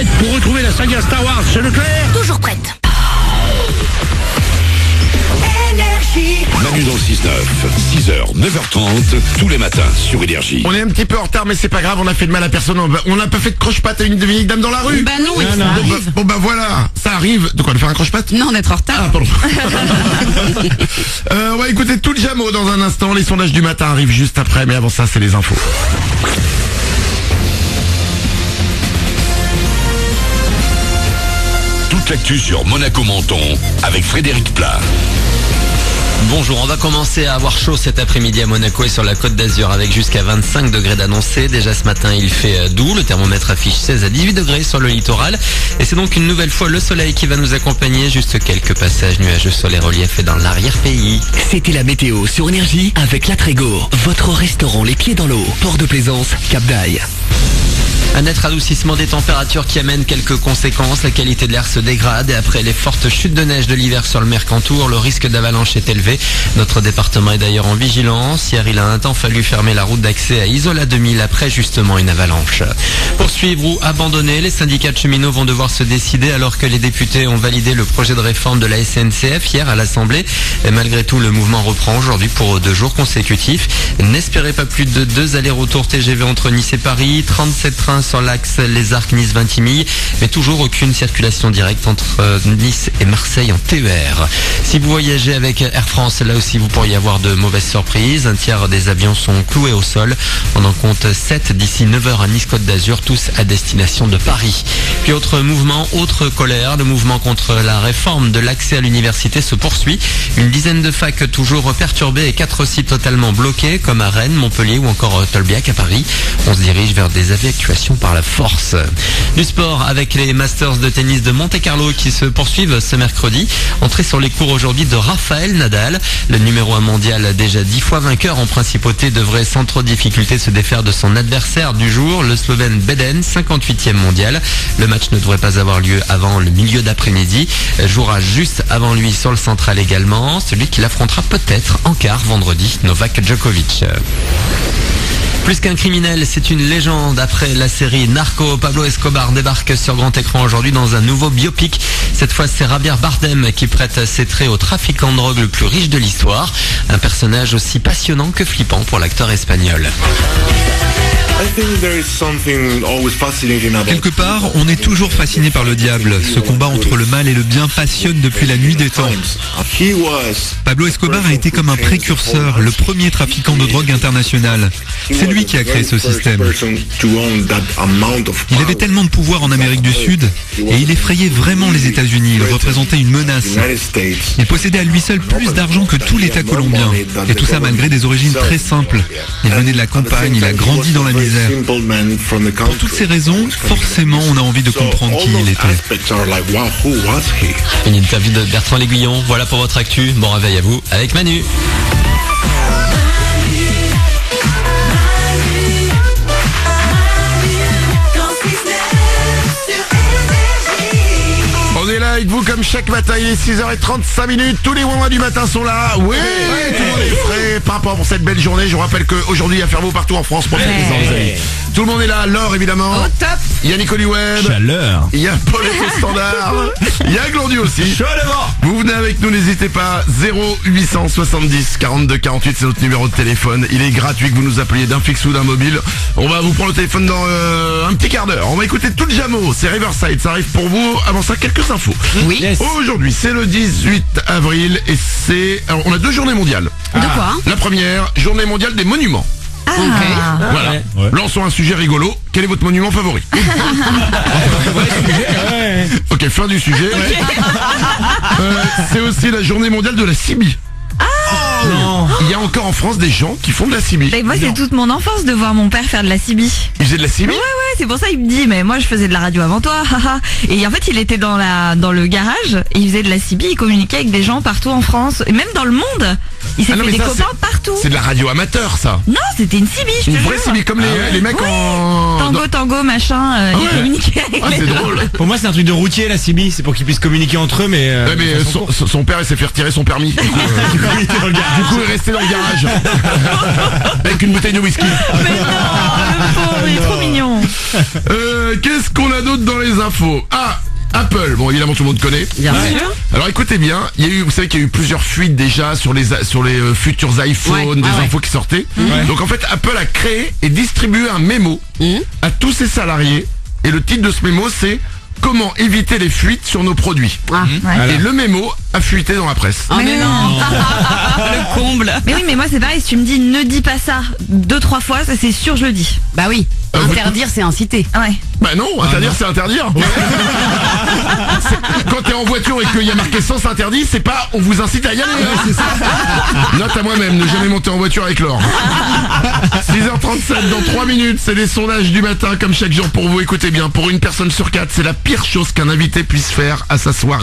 prête pour retrouver la saga Star Wars chez Leclerc? Toujours prête. Manu dans le 6-9, 6h, 9h30, tous les matins sur Énergie. On est un petit peu en retard, mais c'est pas grave, on a fait de mal à personne, on n'a pas fait de croche-patte à une vieille dame dans la rue. Bah non, ça arrive. Bon bah voilà, ça arrive. De quoi, de faire un croche-patte? Non, d'être en retard. Ah, pardon. On va écouter tout le Jamo dans un instant, les sondages du matin arrivent juste après, mais avant ça, c'est les infos. Toute l'actu sur Monaco-Menton avec Frédéric Plat. Bonjour, on va commencer à avoir chaud cet après-midi à Monaco et sur la Côte d'Azur avec jusqu'à 25 degrés d'annoncé. Déjà ce matin il fait doux, le thermomètre affiche 16 à 18 degrés sur le littoral. Et c'est donc une nouvelle fois le soleil qui va nous accompagner, juste quelques passages nuageux sur les reliefs et dans l'arrière-pays. C'était la météo sur Énergie avec La Trégo, votre restaurant les pieds dans l'eau, port de plaisance, Cap d'Aille. Un net radoucissement des températures qui amène quelques conséquences. La qualité de l'air se dégrade et après les fortes chutes de neige de l'hiver sur le Mercantour, le risque d'avalanche est élevé. Notre département est d'ailleurs en vigilance. Hier, il a un temps fallu fermer la route d'accès à Isola 2000 après justement une avalanche. Poursuivre ou abandonner, les syndicats de cheminots vont devoir se décider alors que les députés ont validé le projet de réforme de la SNCF hier à l'Assemblée. Et malgré tout, le mouvement reprend aujourd'hui pour 2 jours consécutifs. N'espérez pas plus de 2 allers-retours TGV entre Nice et Paris, 37 trains sur l'axe Les Arcs Nice-Vintimille, mais toujours aucune circulation directe entre Nice et Marseille en TER. Si vous voyagez avec Air France, là aussi vous pourriez avoir de mauvaises surprises. Un tiers des avions sont cloués au sol. On en compte 7 d'ici 9h à Nice-Côte d'Azur, tous à destination de Paris. Puis autre mouvement, autre colère, le mouvement contre la réforme de l'accès à l'université se poursuit. Une dizaine de facs toujours perturbées et 4 sites totalement bloqués, comme à Rennes, Montpellier ou encore Tolbiac à Paris. On se dirige vers des évacuations par la force. Du sport avec les Masters de tennis de Monte-Carlo qui se poursuivent ce mercredi. Entrée sur les cours aujourd'hui de Rafael Nadal. Le numéro 1 mondial, déjà 10 fois vainqueur en principauté, devrait sans trop de difficulté se défaire de son adversaire du jour, le Slovène Beden, 58e mondial. Le match ne devrait pas avoir lieu avant le milieu d'après-midi. Jouera juste avant lui sur le central également, celui qui l'affrontera peut-être en quart vendredi, Novak Djokovic. Plus qu'un criminel, c'est une légende. Après la série Narco, Pablo Escobar débarque sur grand écran aujourd'hui dans un nouveau biopic. Cette fois, c'est Javier Bardem qui prête ses traits au trafiquant de drogue le plus riche de l'histoire. Un personnage aussi passionnant que flippant pour l'acteur espagnol. Quelque part, on est toujours fasciné par le diable. Ce combat entre le mal et le bien passionne depuis la nuit des temps. Pablo Escobar a été comme un précurseur, le premier trafiquant de drogue international. C'est lui qui a créé ce système. Il avait tellement de pouvoir en Amérique du Sud et il effrayait vraiment les États-Unis. Il représentait une menace. Il possédait à lui seul plus d'argent que tout l'État colombien. Et tout ça malgré des origines très simples. Il venait de la campagne, il a grandi dans la misère. Pour toutes ces raisons, forcément, on a envie de comprendre qui il était. Une interview de Bertrand L'Aiguillon. Voilà pour votre actu. Bon réveil à vous avec Manu. On est là avec vous comme chaque matin, il est 6h35, tous les moments du matin sont là. Oui, tout le monde est frais par rapport pour cette belle journée. Je vous rappelle qu'aujourd'hui il y a faire beau partout en France. Tout le monde est là, Laure évidemment. Au top. Il y a Nicoli Web. Chaleur. Il y a Paulette au standard. Il y a Glandu aussi. Chaud devant. Vous venez avec nous, n'hésitez pas. 0870 42 48, c'est notre numéro de téléphone. Il est gratuit que vous nous appeliez d'un fixe ou d'un mobile. On va vous prendre le téléphone dans un petit quart d'heure. On va écouter tout le Jamo. C'est Riverside, ça arrive pour vous. Avant ça, quelques infos. Oui. Yes. Aujourd'hui, c'est le 18 avril et c'est... Alors, on a 2 journées mondiales. De quoi? La première, journée mondiale des monuments. Voilà. Ouais. Lançons un sujet rigolo. Quel est votre monument favori? Ok, fin du sujet. C'est aussi la journée mondiale de la CB. Non. Il y a encore en France des gens qui font de la CB. Mais moi, c'est toute mon enfance de voir mon père faire de la CB. Ils faisaient de la CB? Ouais, c'est pour ça il me dit, mais moi je faisais de la radio avant toi, haha. Et en fait, il était dans le garage et il faisait de la CB, il communiquait avec des gens partout en France et même dans le monde. Il s'est Ah non, fait mais des ça, copains partout. C'est de la radio amateur, ça. Non, c'était une CB, je te Une jure. vraie CB, comme les mecs en... Tango, machin, ouais. il communiquait avec Ah, les c'est gens. drôle. Pour moi, c'est un truc de routier, la CB. C'est pour qu'ils puissent communiquer entre eux, mais. Ouais, mais son père, il s'est fait retirer son permis. Du coup, Il était dans le garage. du coup, il est resté dans le garage. Avec une bouteille de whisky. Mais non, le pauvre, il est trop mignon. Qu'est-ce qu'on a d'autre dans les les infos. Apple, bon évidemment tout le monde connaît. Bien sûr. Alors écoutez bien, vous savez qu'il y a eu plusieurs fuites déjà sur les futurs iPhones, des infos qui sortaient. Donc en fait Apple a créé et distribué un mémo à tous ses salariés et le titre de ce mémo c'est comment éviter les fuites sur nos produits. Et le mémo a fuité dans la presse. Oh mais non. Le comble. Mais oui, mais moi c'est pareil, si tu me dis ne dis pas ça 2-3 fois, ça c'est sûr je le dis. Bah oui. Interdire c'est inciter. Ouais. Bah non, interdire c'est interdire. Quand t'es en voiture et qu'il y a marqué sens interdit, c'est pas on vous incite à y aller. C'est ça. Note à moi-même, ne jamais monter en voiture avec Laure. 6h37 dans 3 minutes, c'est les sondages du matin comme chaque jour pour vous. Écoutez bien, pour une personne sur 4, c'est la pire chose qu'un invité puisse faire à sa soirée.